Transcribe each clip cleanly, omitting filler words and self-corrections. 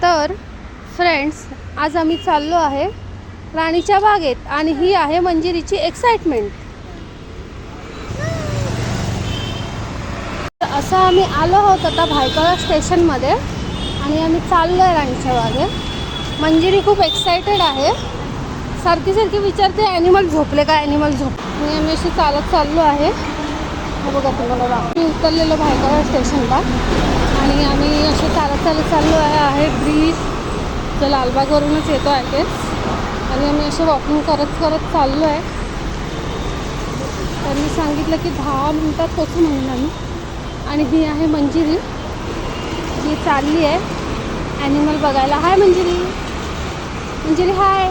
तर फ्रेंड्स, आज आम्ही चाललो आहे राणीच्या बागेत आणि ही आहे मंजिरीची एक्साइटमेंट. असं आम्ही आलो आहोत आता भायखळा स्टेशनमध्ये आणि आम्ही चाललो आहे राणीच्या बागेत. मंजिरी खूप एक्सायटेड आहे, सारखी विचारते ॲनिमल झोपले का, ॲनिमल झोप. आणि आम्ही अशी चालत चाललो आहे. हे बघा तुम्हाला मी उतरलेलो भायखळा स्टेशनला आणि आम्ही असे चालत चाललो आहे ब्रिज जो लालबागवरूनच येतो आहे ते. आणि आम्ही असे वॉकिंग करत चाललो आहे. त्यांनी सांगितलं की 10 मिनिटात पोचू म्हणून आम्ही. आणि ही आहे मंजिरी, जी चालली आहे ॲनिमल बघायला. हाय मंजिरी, मंजिरी हाय.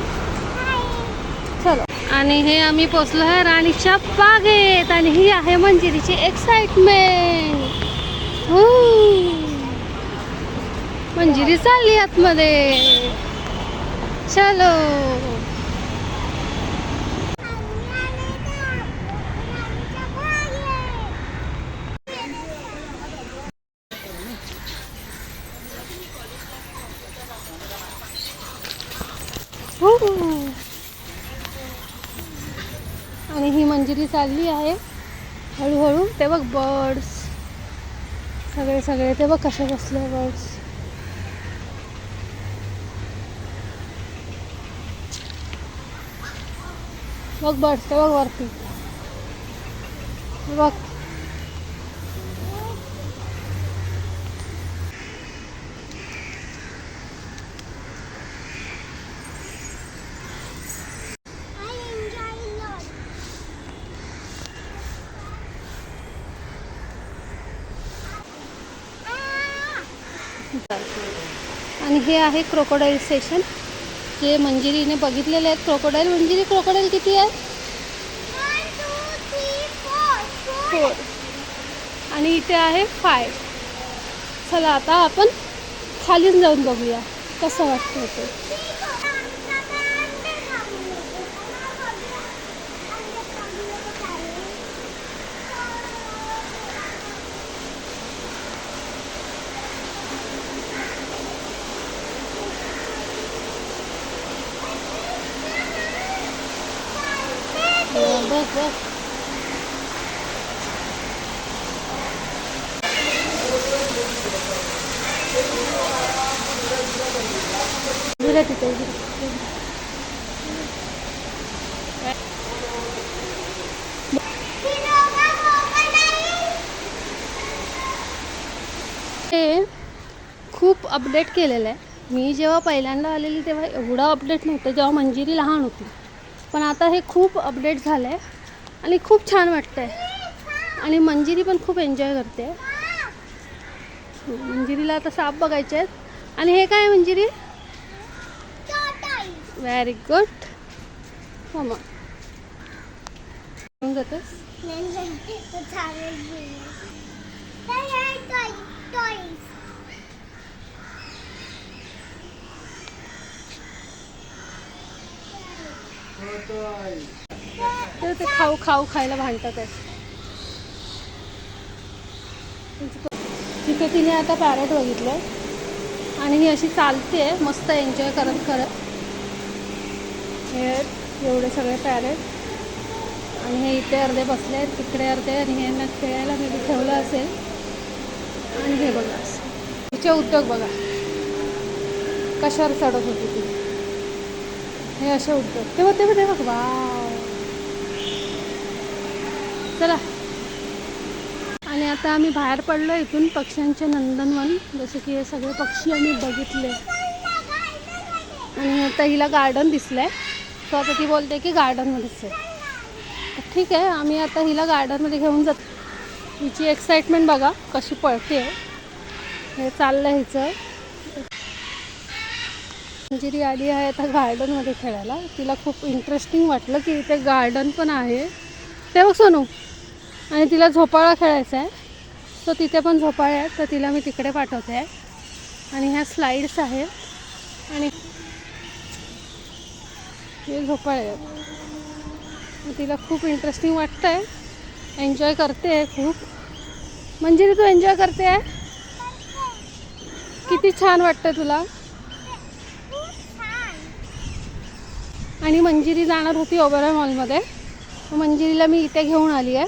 चलो. आणि हे आम्ही पोचलो आहे राणीच्या बागेत आणि ही आहे मंजिरीची एक्साइटमेंट. मंजिरी चालली आतमध्ये. चलो. आणि ही मंजिरी चालली आहे हळूहळू. ते बघ बर्ड्स सगळे ते बघ कसे बसले बर्ड्स. बघ बर्ड्स ते बघ वरती बघ. आणि हे आहे क्रोकोडाईल स्टेशन, जे मंजिरीने बघितलेले आहेत. क्रोकोडाईल मंजिरी, क्रोकोडाईल किती आहे? 1 2 3 4 आणि इथे आहे 5. चला आता आपण खाली जाऊन बघूया कसं वाटतं ते. बघ तिथे खूप अपडेट केलेलं आहे. मी जेव्हा पहिल्यांदा आलेली तेव्हा एवढं अपडेट नव्हतं, जेव्हा मंजिरी लहान होती. पण आता हे खूप अपडेट झालं आहे आणि खूप छान वाटतं आहे. आणि मंजिरी पण खूप एन्जॉय करते. मंजिरीला आता साप बघायचे आहेत. आणि हे काय मंजिरी? Very good. हो मग जातेस. ते खायला भांडतात आहे. तिथे तिने आता पॅरेट बघितलं आणि ही अशी चालते मस्त एन्जॉय करत. हे एवढे सगळे पॅरेट आणि हे इथे अर्धे बसले आहेत, तिकडे अर्धे. आणि हे यांना खेळायला मी ठेवलं असेल. आणि हे बघा तिचे उद्योग बघा कशावर चढत होती ती. हे असे उद्योग ते बघ. वाव. चला. आणि आता आम्ही बाहेर पडलो इथून पक्ष्यांचे नंदनवन. जसे की हे सगळे पक्षी आम्ही बघितले. आणि आता हिला गार्डन दिसलं आहे, तो आता ती बोलते की गार्डनमध्येच आहे. ठीक आहे, आम्ही आता हिला गार्डनमध्ये घेऊन जातो. हिची एक्साइटमेंट बघा कशी पळते. हे चाललं हिचं. मंजिरी आली आहे आता गार्डनमध्ये खेळायला. तिला खूप इंटरेस्टिंग वाटलं की इथे गार्डन पण आहे. ते बघ सोनू. आणि तिला झोपाळा खेळायचा आहे, तो तिथे पण झोपाळे आहेत, तर तिला मी तिकडे पाठवते आहे. आणि ह्या स्लाईड्स आहेत आणि हे झोपाळे आहेत. तिला खूप इंटरेस्टिंग वाटतं आहे, एन्जॉय करते आहे खूप. मंजिरी तू एन्जॉय करते आहे? किती छान वाटतं तुला? आणि मंजिरी जाणार होती ओबेरॉय मॉलमध्ये. मंजिरीला मी इथे घेऊन आली आहे,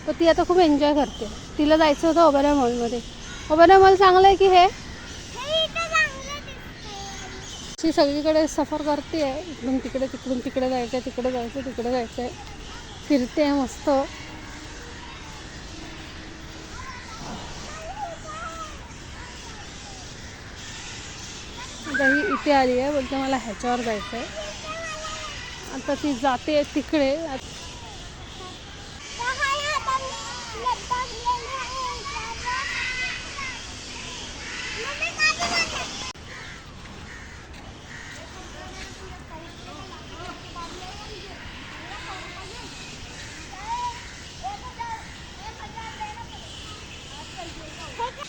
तर ती आता खूप एन्जॉय करते. तिला जायचं होतं ओबेरॉय मॉलमध्ये. ओबेरॉय मॉल चांगलं आहे की हे ती सगळीकडे सफर करते आहे. इकडून तिकडे तिकडून तिकडे जायचं आहे, तिकडे जायचं तिकडे जायचं आहे, फिरते आहे मस्त. आता ही इथे आली आहे, बोलते मला ह्याच्यावर जायचं आहे. आता ती जाते तिकडे.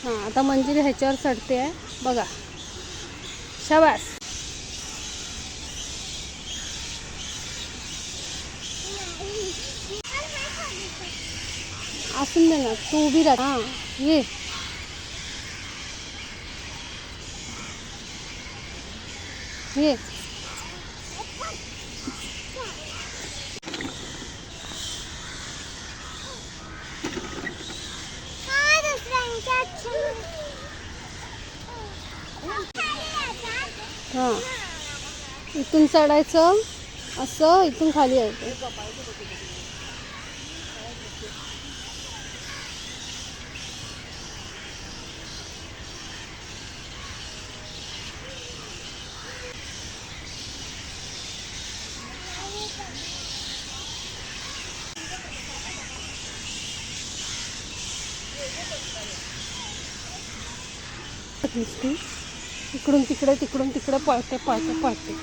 हां, आता मंजिरी ह्याच्यावर चढते आहे बघा. शाबास. असून दे ना, तू उभी राहा. हां ये. ये हां, इथून चढायचं असं, इथून खाली यायचं. इकडून तिकडे तिकडून तिकडे पळते पळते पळते.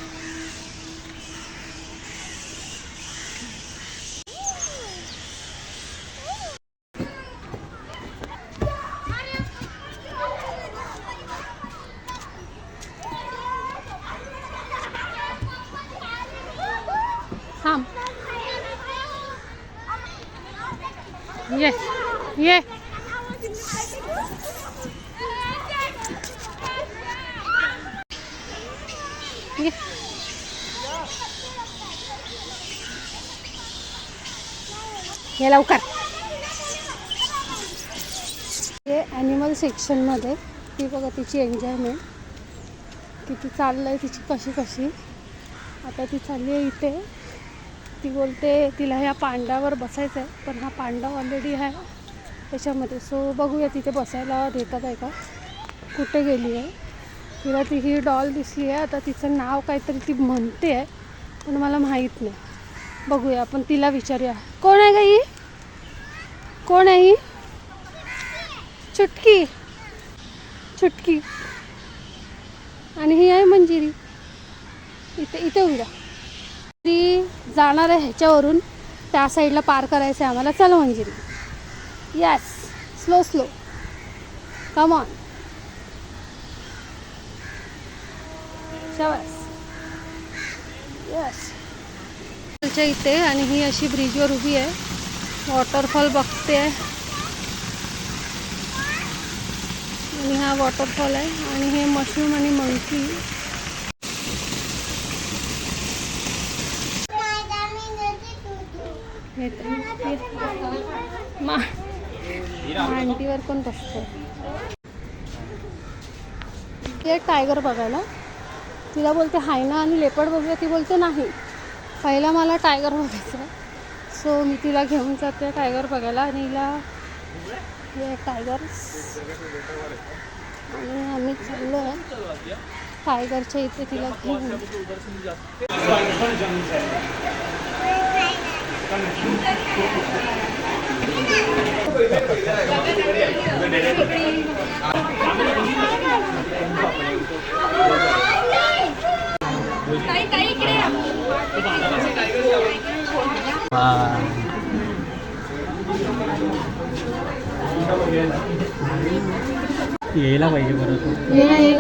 थांब. ये ये. ये लवकर. हे ॲनिमल सेक्शनमध्ये ती बघा तिची एन्जॉयमेंट किती चाललं आहे तिची, कशी कशी. आता ती चालली आहे इथे. ती बोलते तिला ह्या पांड्यावर बसायचं आहे, पण हा पांडा ऑलरेडी आहे त्याच्यामध्ये. सो बघूया तिथे बसायला देतात आहे का. कुठे गेली आहे, तिला ती ही डॉल दिसली आहे. आता तिचं नाव काहीतरी ती म्हणते आहे, पण मला माहीत नाही. बघूया, आपण तिला विचारूया. कोण आहे गं ही? कोण आहे ही? चुटकी. चुटकी. आणि ही आहे मंजिरी. इथे इथे उभी राहा. ती जाणार आहे ह्याच्यावरून, त्या साईडला पार करायचं आहे आम्हाला. चला Manjiri. Yes, slow slow, come on. शाबास. यस. इथे आणि ही अशी ब्रिजवर उभी आहे, वॉटरफॉल बघते आहे. आणि हा वॉटरफॉल आहे. आणि हे मशरूम आणि मंकी. मांडीवर पण बसतो. ते टायगर बघायला तिला बोलते हायना आणि लेपर्ड बघूया. ती बोलते नाही, पहिला मला टायगर बघायचं. सो मी तिला घेऊन जाते टायगर बघायला. आणि हिला हे टायगर आणि आम्ही चाललो आहे टायगरच्या इथे तिला घेऊन. यायला पाहिजे परत. ये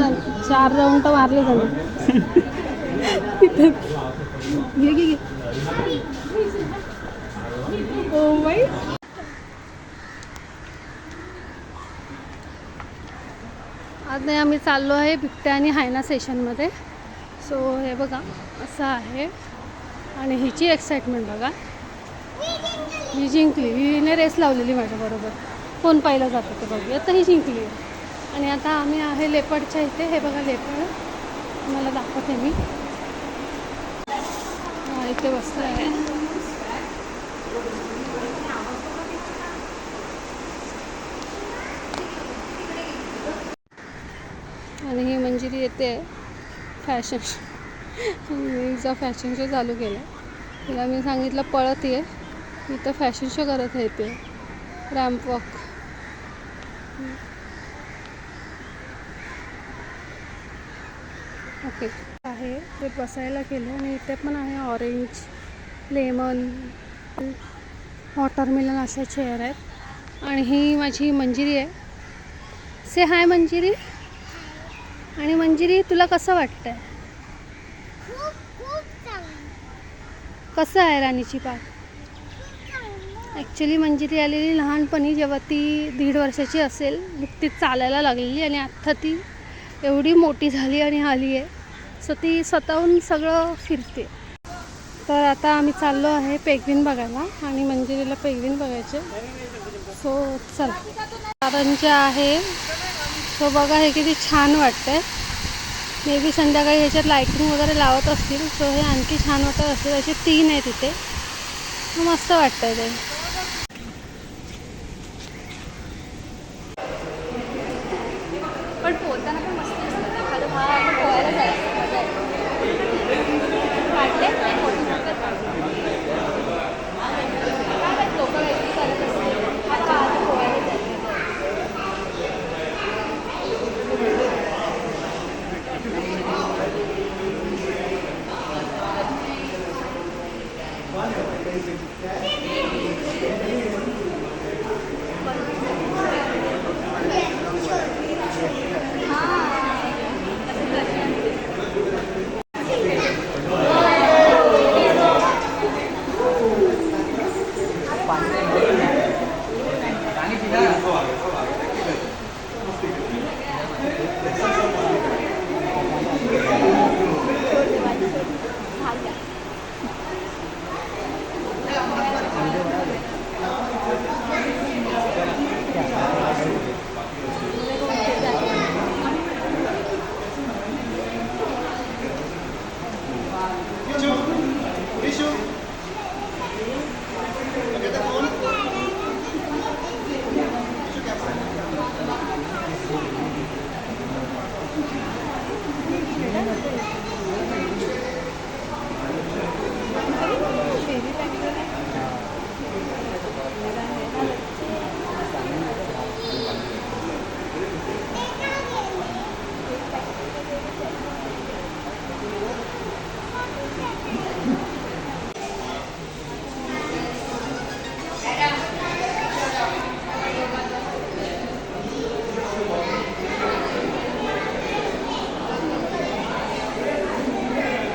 4 राऊंड तर मारले झाले. घे घे घे. O by. आज नाही आम्ही चाललो आहे बिबट्या आणि हायना सेशनमध्ये. सो हे बघा असं आहे. आणि हिची एक्साइटमेंट बघा, ही जिंकली, हिने रेस लावलेली माझ्याबरोबर, कोण पहिला जातं ते बघूया. तर ही जिंकली. आणि आता आम्ही आहे लेपर्डच्या इथे. हे बघा लेपर्ड, तुम्हाला दाखवते मी. इथे बसलं आहे. आणि ही मंजिरी येते फॅशन, हिचा फॅशन शो चालू केला. तिला मी सांगितलं पळत ये, इथं फॅशन शो करत आहे ते रॅम्प वॉक. ओके आहे ते बसायला केलं. आणि इथे पण आहे ऑरेंज, लेमन, वॉटरमेलन अशा चेअर आहेत. आणि ही माझी मंजिरी आहे. से हाय मंजिरी. आणि मंजिरी तुला कसं वाटतंय? खूप खूप चांगलं. कसं आहे राणीची बाग? ॲक्च्युली मंजिरी आलेली लहानपणी, जेव्हा ती 1.5 वर्षाची असेल, ती चालायला लागलेली. आणि आत्ता ती एवढी मोठी झाली आणि आली आहे, सो ती स्वतःहून सगळं फिरते. तर आता आम्ही चाललो आहे पेंग्विन बघायला. आणि मंजिरीला पेंग्विन बघायचे. सो चला, दादांचे आहे. सो बघा, हे किती छान वाटतंय. मे बी संध्याकाळी ह्याच्यात लाईटिंग वगैरे लावत असतील, सो हे आणखी छान वाटत असेल. असे 3 आहेत इथे, मस्त वाटतंय ते. पण पोहताना पण मस्त दिसतं. एखादं पोहायला जायचं मजा येते. वाटते लोक काहीतरी करत असतील, आता पोहायला जायचं.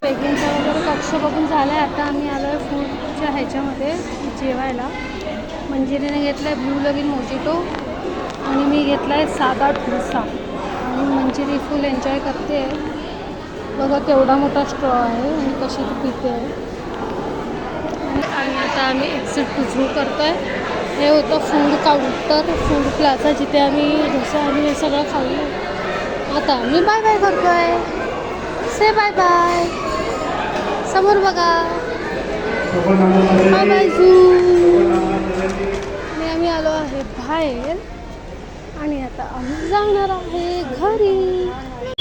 पेंग्विनचा वगैरे कक्ष बघून झालं आहे. आता आम्ही आलो आहे फूडच्या ह्याच्यामध्ये जेवायला. मंजिरीने घेतलं आहे ब्लू लगीन मोजिटो आणि मी घेतला आहे साधा डोसा. आणि मंजिरी फुल एन्जॉय करते आहे. बघा केवढा मोठा स्ट्रॉ आहे आणि कशी ती पिते आहे. आणि आता आम्ही एक्झिट सुरू करतो आहे. हे होतं फूड काउंटर, फूड प्लाझा, जिथे आम्ही डोसा आणि हे सगळं खाल्लं. आता आम्ही बाय बाय करतो आहे. से बाय बाय. समोर बघा, बाय बाय झू. आणि आम्ही आलो आहे बाहेर. आणि आता आम्ही जाणार आहे घरी.